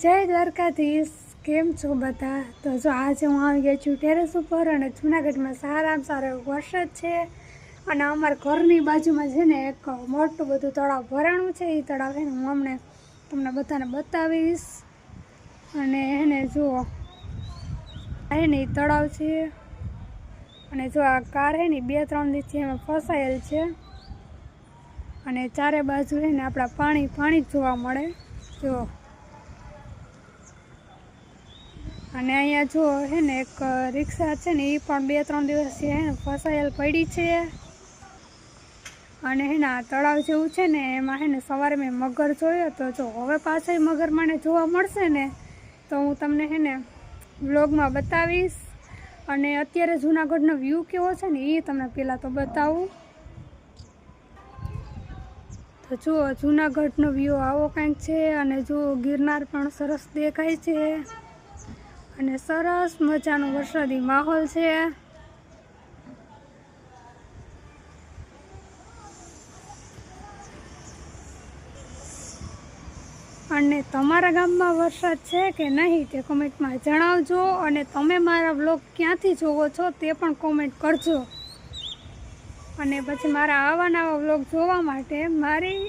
જય દ્વારકાધીશ। કેમ છો બધા? તો જો આજે હું આવી ગઈ છું ટેરેસ ઉપર અને જૂનાગઢમાં સારામાં સારો વરસાદ છે અને અમારા ઘરની બાજુમાં છે ને એક મોટું બધું તળાવ ભરાણું છે। એ તળાવ છે ને હું હમણાં તમને બધાને બતાવીશ। અને એને જુઓ ને એ તળાવ છે અને જો આ કાર છે ને 2-3 દિવસથી એમાં ફસાયેલ છે અને ચારે બાજુ છે ને આપણા પાણી જ જોવા મળે જો। અને અહીંયા જો હે ને એક રિક્ષા છે ને એ પણ 2-3 દિવસથી હે ને ફસાયેલ પડી છે। અને હે ને આ તળાવ જેવું છે ને એમાં હે ને સવારે મેં મગર જોયો તો જો હવે પાછળ મગર મને જોવા મળશે ને તો હું તમને હે ને વ્લોગમાં બતાવીશ। અને અત્યારે જૂનાગઢનો વ્યૂ કેવો છે ને એ તમને પહેલાં તો બતાવું। તો જુઓ જૂનાગઢનો વ્યૂ આવો કંઈક છે અને જુઓ ગિરનાર પણ સરસ દેખાય છે અને સરસ મજાનો વરસાદી માહોલ છે। અને તમારા ગામમાં વરસાદ છે કે નહીં તે કોમેન્ટમાં જણાવજો અને તમે મારા વ્લોગ ક્યાંથી જોવો છો તે પણ કોમેન્ટ કરજો। અને પછી મારા આવા નવા વ્લોગ જોવા માટે મારી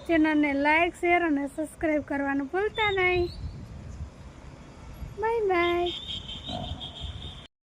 ચેનલને લાઈક શેર અને સબસ્ક્રાઈબ કરવાનું ભૂલતા નહીં। Bye bye.